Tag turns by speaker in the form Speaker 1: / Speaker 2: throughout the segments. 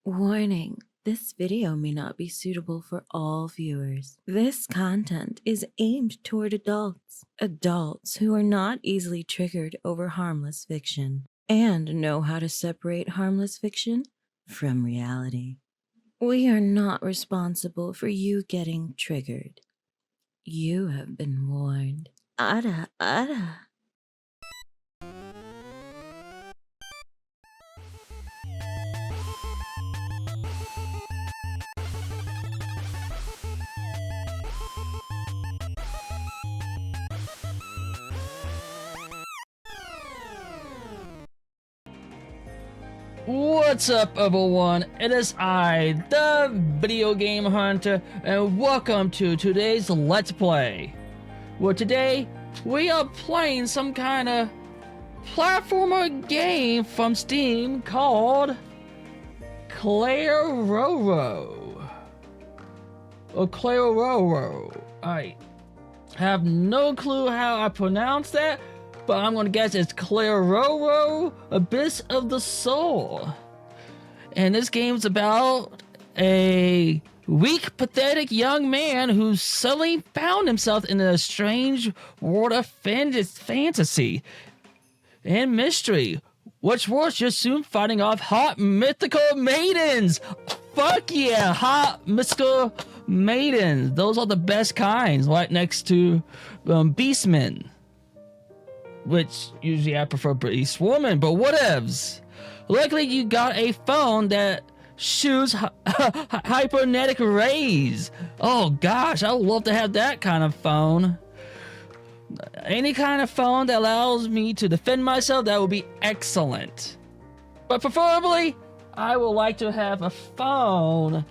Speaker 1: Warning, this video may not be suitable for all viewers. This content is aimed toward adults who are not easily triggered over harmless fiction, and know how to separate harmless fiction from reality. We are not responsible for you getting triggered. You have been warned. Ara, ara.
Speaker 2: What's up, everyone? It is I, the Video Game Hunter, and welcome to today's Let's Play. Well, today we are playing some kind of platformer game from Steam called Klaroro. Or Klaroro. I have no clue how I pronounce that, but I'm gonna guess it's Klaroro, Abyss of the Soul. And this game's about a weak, pathetic young man who suddenly found himself in a strange world of fantasy and mystery. What's worse, you're soon fighting off hot mythical maidens. Fuck yeah, hot mythical maidens. Those are the best kinds, right next to beastmen. Which usually I prefer beast woman, but whatevs. Luckily you got a phone that shoots hypernetic rays. Oh gosh, I would love to have that kind of phone. Any kind of phone that allows me to defend myself, that would be excellent. But preferably, I would like to have a phone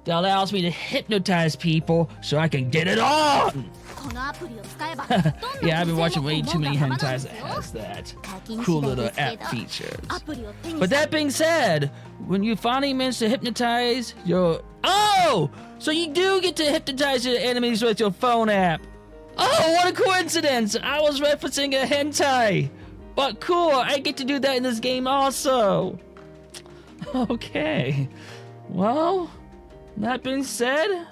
Speaker 2: that allows me to hypnotize people so I can get it on. Yeah, I've been watching way too many hentais that has that cool little app features. But that being said, when you finally manage to hypnotize your... Oh! So you do get to hypnotize your enemies with your phone app. Oh, what a coincidence! I was referencing a hentai. But cool, I get to do that in this game also. Okay. Well, that being said...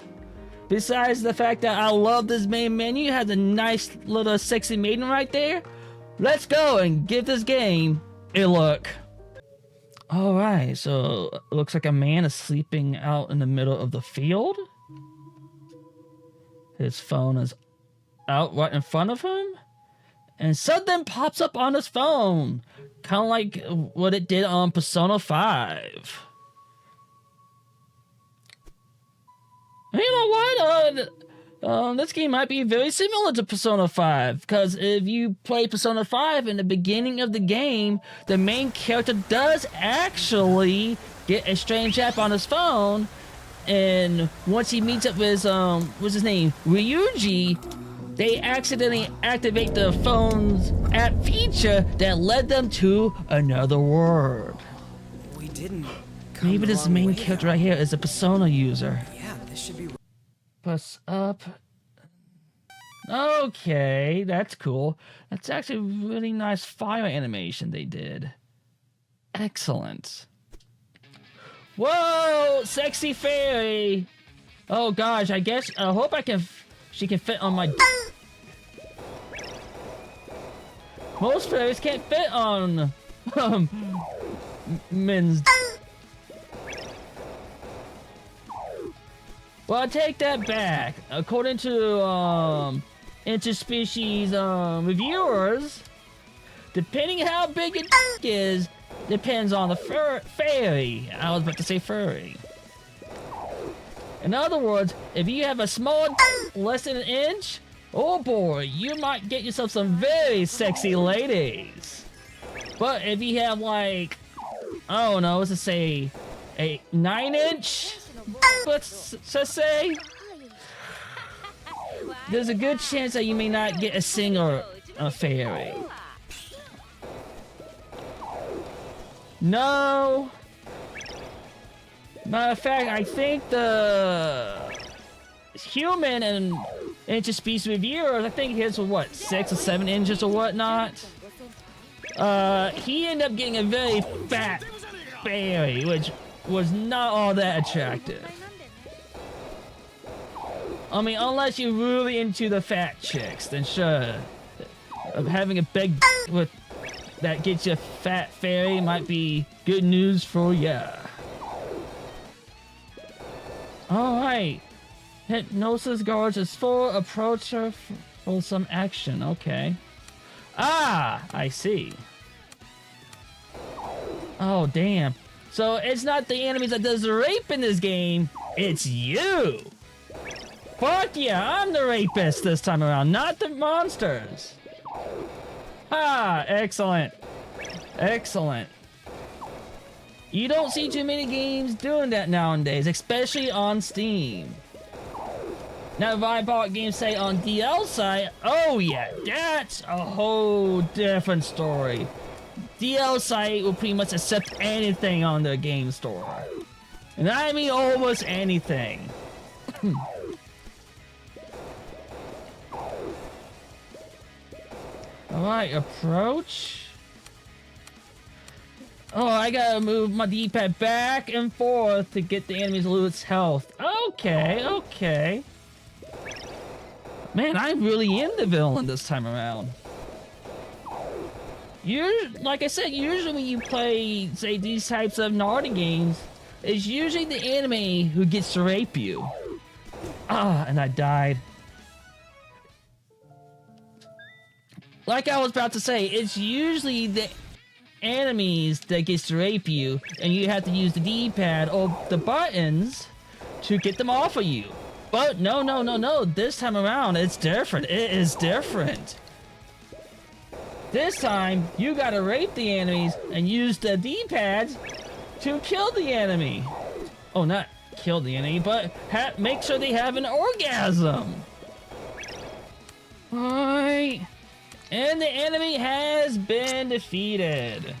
Speaker 2: Besides the fact that I love this main menu, it has a nice little sexy maiden right there. Let's go and give this game a look. Alright, so it looks like a man is sleeping out in the middle of the field. His phone is out right in front of him. And something pops up on his phone. Kind of like what it did on Persona 5. You know what? This game might be very similar to Persona 5, because if you play Persona 5 in the beginning of the game, the main character does actually get a strange app on his phone, and once he meets up with his, what's his name, Ryuji, they accidentally activate the phone's app feature that led them to another world.
Speaker 3: We didn't.
Speaker 2: Maybe this main character right here is a Persona user.
Speaker 3: Should be
Speaker 2: Press up. Okay, that's cool. That's actually a really nice fire animation they did. Excellent. Whoa, sexy fairy. Oh gosh, I guess I hope she can fit on my... Most fairies can't fit on men's... Well, I take that back. According to interspecies reviewers, depending how big your is, depends on the fairy. I was about to say furry. In other words, if you have a small less than an inch, oh boy, you might get yourself some very sexy ladies. But if you have like, I don't know, let's say a 9-inch, let's just say, there's a good chance that you may not get a single fairy. No. Matter of fact, I think the human and interspecies reviewers, I think his was what, 6 or 7 inches or whatnot. He ended up getting a very fat fairy, which was not all that attractive. I mean, unless you're really into the fat chicks, then sure. Having a big with that gets you a fat fairy might be good news for ya. Alright. Hypnosis guards is full. Approach her for some action. Okay. Ah! I see. Oh, damn. So it's not the enemies that does the rape in this game. It's you! Fuck yeah, I'm the rapist this time around, not the monsters. Ah, excellent. Excellent. You don't see too many games doing that nowadays, especially on Steam. Now, if I bought games, say, on DL site, oh yeah, that's a whole different story. DL site will pretty much accept anything on the game store. And I mean almost anything. Alright, approach. Oh, I gotta move my D-pad back and forth to get the enemies to lose health. Okay, okay. Man, I'm really in the villain this time around. Like I said, usually when you play, say, these types of naughty games, it's usually the enemy who gets to rape you. Ah, and I died. Like I was about to say, it's usually the enemies that gets to rape you, and you have to use the D-pad or the buttons to get them off of you. But no, this time around, it's different. It is different. This time, you gotta rape the enemies and use the D-pads to kill the enemy. Oh, not kill the enemy, but make sure they have an orgasm. Alright. And the enemy has been defeated.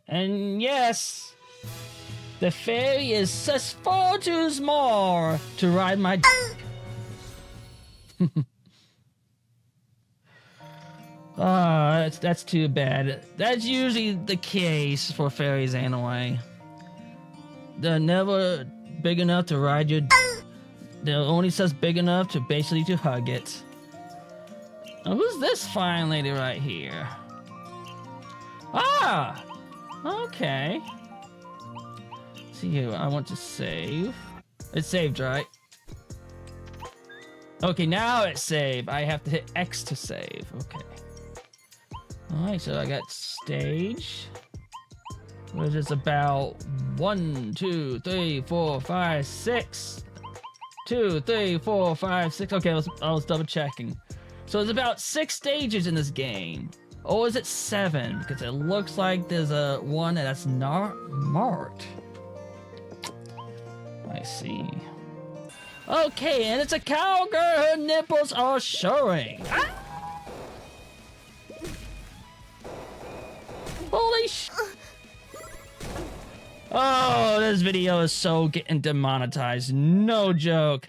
Speaker 2: And yes, the fairy is just far too small to ride my that's too bad. That's usually the case for fairies anyway. They're never big enough to ride your they're only just big enough to basically to hug it. Now, who's this fine lady right here? Ah! Okay. Let's see here, I want to save. It's saved, right? Okay, now it's saved. I have to hit X to save. Okay. Alright, so I got stage. Which is about 1, 2, 3, 4, 5, 6. 2, 3, 4, 5, 6. Okay, I was double checking. So there's about 6 stages in this game. Or is it 7? Because it looks like there's a one that's not marked. I see. Okay, and it's a cowgirl. Her nipples are showing. Ah! Holy sh! Oh, this video is so getting demonetized. No joke.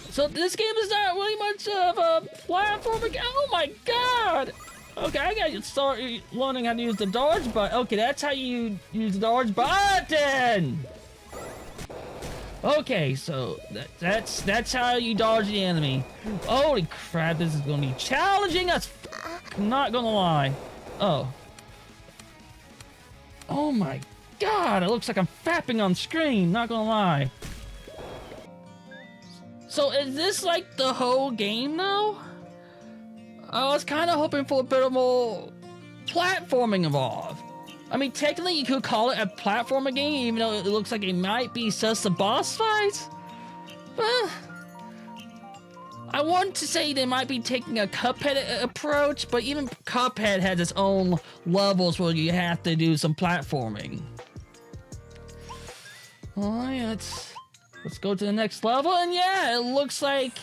Speaker 2: So this game is not really much of a platform. Oh my god! Okay, I gotta start learning how to use the dodge button. Okay, that's how you use the dodge button! Okay, so that's how you dodge the enemy. Holy crap, this is gonna be challenging as fuck. I'm not gonna lie. Oh. Oh my god, it looks like I'm fapping on screen, not gonna lie. So is this like the whole game though? I was kind of hoping for a bit more platforming involved. I mean, technically you could call it a platformer game, even though it looks like it might be just a boss fight. But I want to say they might be taking a Cuphead approach, but even Cuphead has its own levels where you have to do some platforming. Alright, let's go to the next level, and yeah, it looks like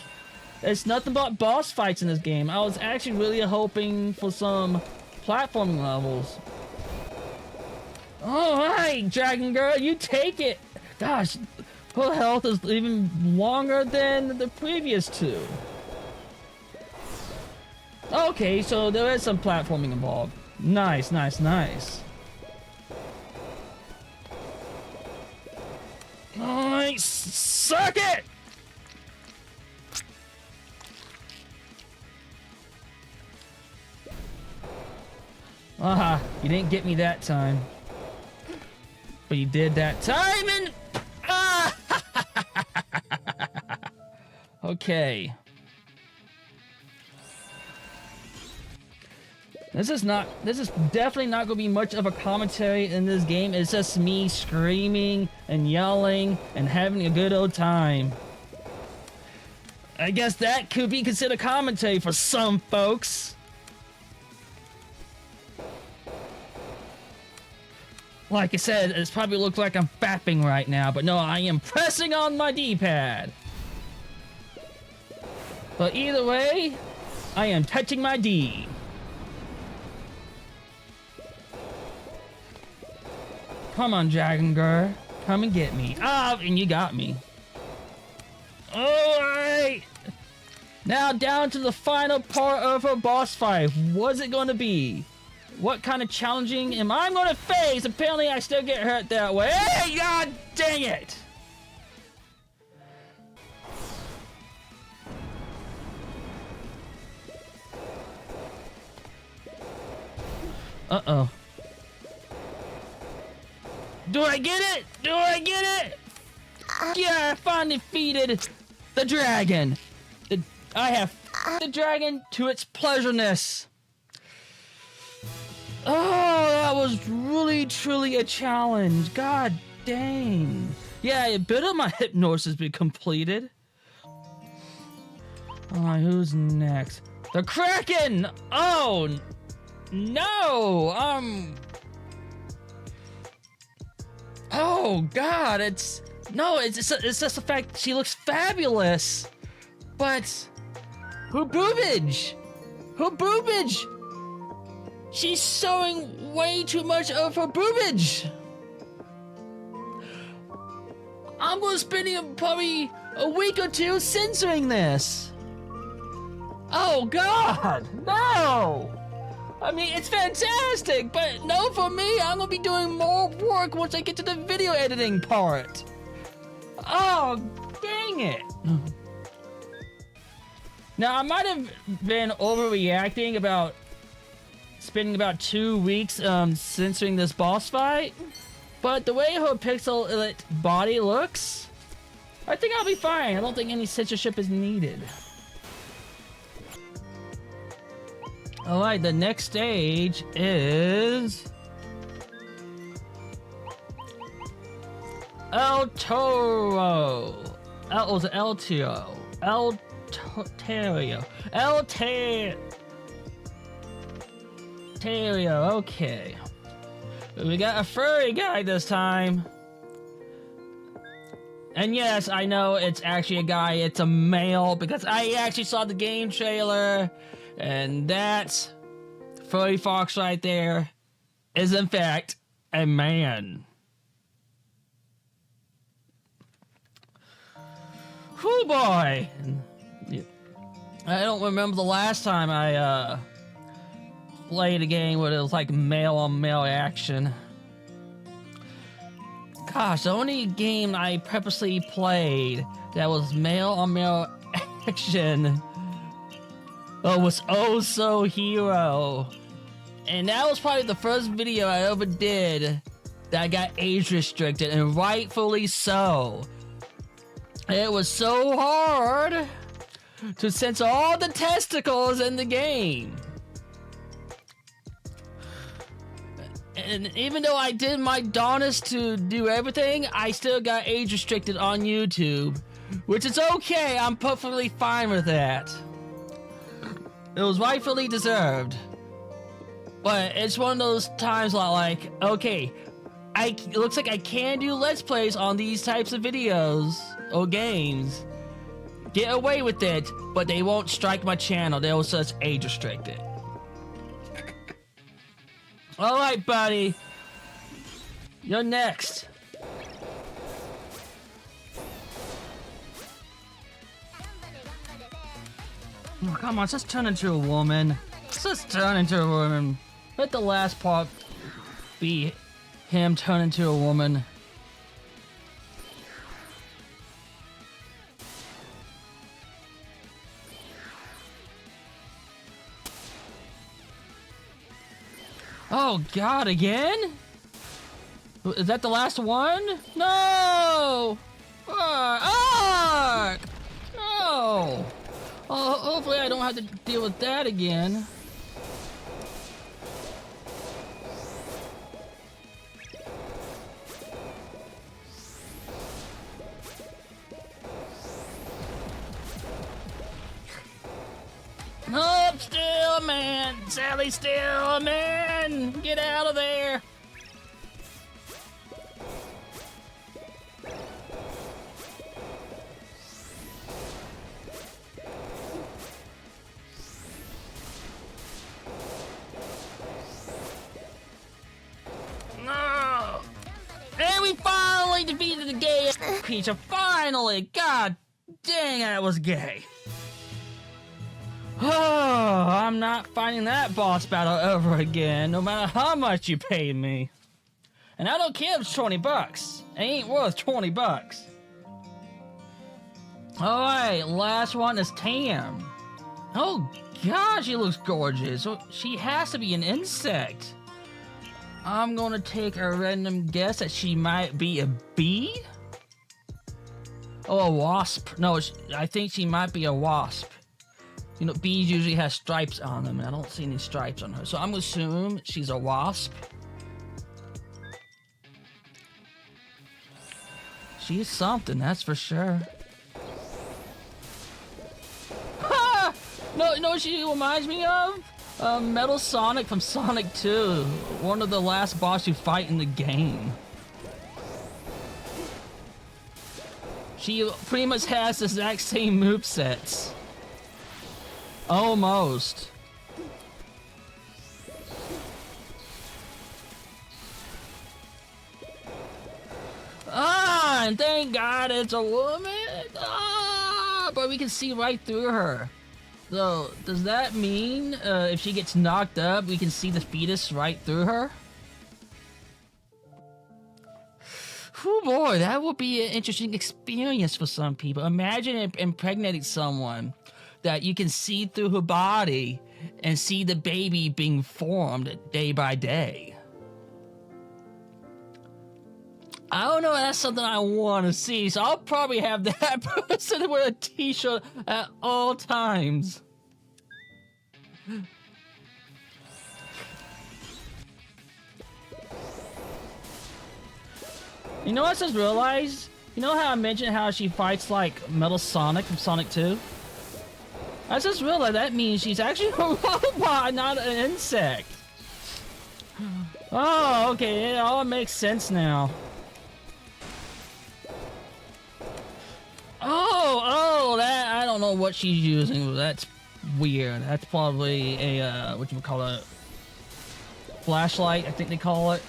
Speaker 2: it's nothing but boss fights in this game. I was actually really hoping for some platforming levels. Alright, Dragon Girl, you take it! Gosh, her health is even longer than the previous two. Okay, so there is some platforming involved. Nice, nice, nice. Suck it! Aha, you didn't get me that time. But you did that time and... Ah! Okay. This is definitely not gonna be much of a commentary in this game. It's just me screaming and yelling and having a good old time. I guess that could be considered commentary for some folks. Like I said, it probably looks like I'm fapping right now, but no, I am pressing on my D-pad. But either way, I am touching my D. Come on, Dragon Girl. Come and get me. Ah, and you got me. Alright! Now down to the final part of our boss fight. What's it gonna be? What kind of challenging am I gonna face? Apparently I still get hurt that way. Hey, god dang it! Uh-oh. Do I get it? Do I get it? Yeah, I finally defeated the dragon. I have the dragon to its pleasureness. Oh, that was really, truly a challenge. God dang. Yeah, a bit of my hypnosis has been completed. Alright, who's next? The Kraken! Oh, no! Oh, God, it's just the fact she looks fabulous. But her boobage! Her boobage! She's showing way too much of her boobage! I'm gonna spend probably a week or two censoring this. Oh, God, no! I mean, it's fantastic, but no for me. I'm gonna be doing more work once I get to the video editing part. Oh, dang it. Now, I might have been overreacting about spending about 2 weeks censoring this boss fight, but the way her pixel-lit body looks, I think I'll be fine. I don't think any censorship is needed. Alright, the next stage is El Toro. Was it El Toro? El Terio. El Terio, okay. We got a furry guy this time. And yes, I know it's actually a guy, it's a male, because I actually saw the game trailer. And that furry fox right there is in fact a man. Whew, boy! I don't remember the last time I played a game where it was like male on male action. Gosh, the only game I purposely played that was male on male action was Oh So Hero. And that was probably the first video I ever did that got age restricted, and rightfully so. It was so hard to censor all the testicles in the game. And even though I did my darnest to do everything, I still got age restricted on YouTube. Which is okay, I'm perfectly fine with that. It was rightfully deserved. But it's one of those times like, okay, it looks like I can do Let's Plays on these types of videos or games. Get away with it, but they won't strike my channel. They will such age restricted. Alright, buddy. You're next. Oh, come on, just turn into a woman. Just turn into a woman. Let the last part be him turn into a woman. Oh God, again? Is that the last one? No! Ark! No! Oh, hopefully I don't have to deal with that again. Nope, still a man! Sally's still a man! Get out of there! No! And we finally defeated the gay creature! Finally! God dang, that was gay! Oh, I'm not fighting that boss battle ever again, no matter how much you paid me. And I don't care if it's 20 bucks. It ain't worth 20 bucks. Alright, last one is Tam. Oh God, she looks gorgeous. So she has to be an insect. I'm gonna take a random guess that she might be a bee? Oh, a wasp. No, I think she might be a wasp. You know, bees usually have stripes on them, and I don't see any stripes on her. So I'm gonna assume she's a wasp. She's something, that's for sure. Ha! No, she reminds me of Metal Sonic from Sonic 2. One of the last boss you fight in the game. She pretty much has the exact same movesets. Almost. Ah, and thank God it's a woman. Ah, but we can see right through her. So, does that mean if she gets knocked up, we can see the fetus right through her? Oh boy, that would be an interesting experience for some people. Imagine impregnating someone that you can see through her body and see the baby being formed day by day. I don't know, that's something I want to see, so I'll probably have that person wear a t-shirt at all times. You know what I just realized? You know how I mentioned how she fights like Metal Sonic from Sonic 2? I just realized that means she's actually a robot, not an insect. Oh, okay, it all makes sense now. Oh, that, I don't know what she's using, but that's weird. That's probably a, whatchamacallit, flashlight, I think they call it.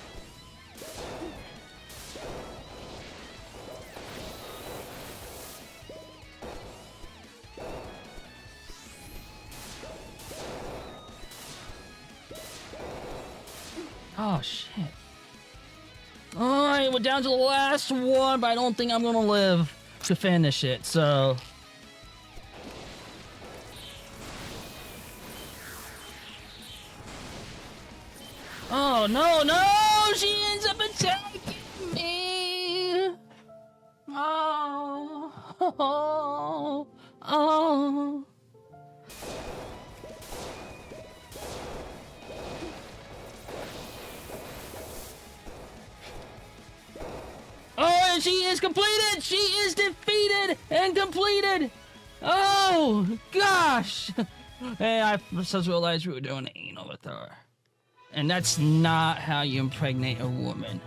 Speaker 2: Oh, shit. Alright, we're down to the last one, but I don't think I'm gonna live to finish it, so... Oh, no! She ends up attacking me! Oh. Oh, and she is completed! She is defeated and completed! Oh, gosh! Hey, I just realized we were doing anal with her. And that's not how you impregnate a woman.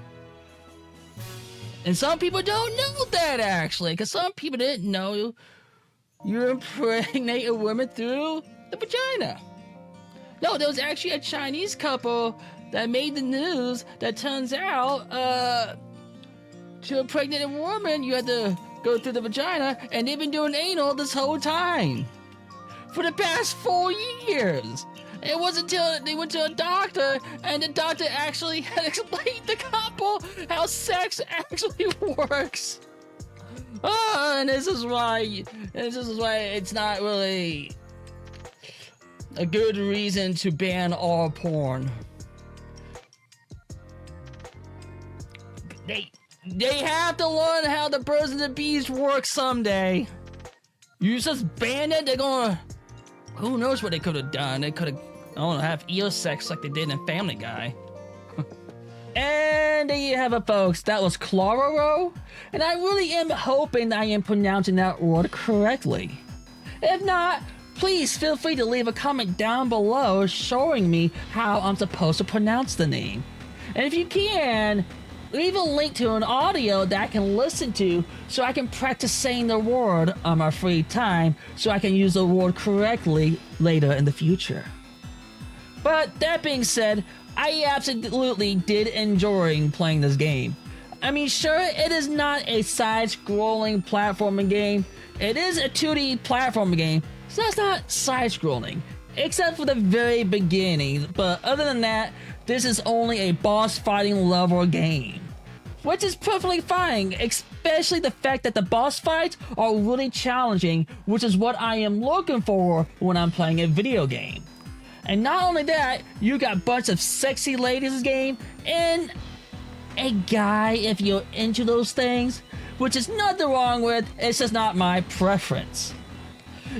Speaker 2: And some people don't know that, actually, because some people didn't know you impregnate a woman through the vagina. No, there was actually a Chinese couple that made the news that turns out, to impregnate a woman, you had to go through the vagina, and they've been doing anal this whole time. For the past 4 years. It wasn't until they went to a doctor, and the doctor actually had explained to the couple how sex actually works. Oh, and this is why it's not really a good reason to ban all porn. They have to learn how the birds and the bees work someday. You just ban it, they're gonna... Who knows what they could have done? They could have, I don't know, have ear sex like they did in Family Guy. And there you have it, folks. That was Klaroro. And I really am hoping I am pronouncing that word correctly. If not, please feel free to leave a comment down below showing me how I'm supposed to pronounce the name. And if you can, leave a link to an audio that I can listen to so I can practice saying the word on my free time so I can use the word correctly later in the future. But that being said, I absolutely did enjoy playing this game. I mean, sure, it is not a side-scrolling platforming game. It is a 2D platforming game, so that's not side-scrolling, except for the very beginning. But other than that, this is only a boss fighting level game, which is perfectly fine, especially the fact that the boss fights are really challenging, which is what I am looking for when I'm playing a video game. And not only that, you got a bunch of sexy ladies in this game, and a guy if you're into those things, which is nothing wrong with, it's just not my preference.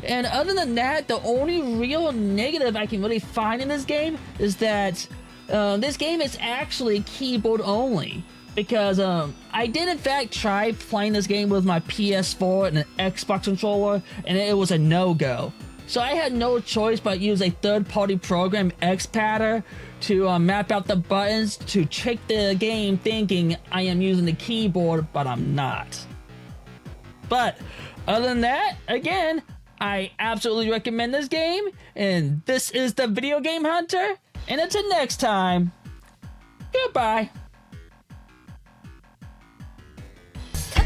Speaker 2: And other than that, the only real negative I can really find in this game is that this game is actually keyboard only. Because I did in fact try playing this game with my PS4 and an Xbox controller, and it was a no-go. So I had no choice but use a third-party program, Xpadder, to map out the buttons to trick the game thinking I am using the keyboard, but I'm not. But other than that, again, I absolutely recommend this game, and this is the Video Game Hunter, and until next time, goodbye.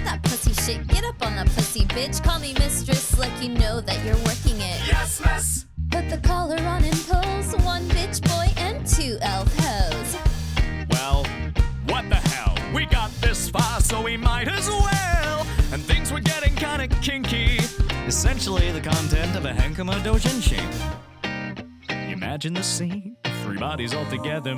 Speaker 4: That pussy shit, get up on that pussy, bitch. Call me mistress, like you know that you're working it.
Speaker 3: Yes, miss!
Speaker 4: Put the collar on and pose. One bitch boy and two elf hoes.
Speaker 5: Well, what the hell? We got this far, so we might as well. And things were getting kinda kinky. Essentially the content of a Henkama Dojinshi. Imagine the scene, three bodies all together.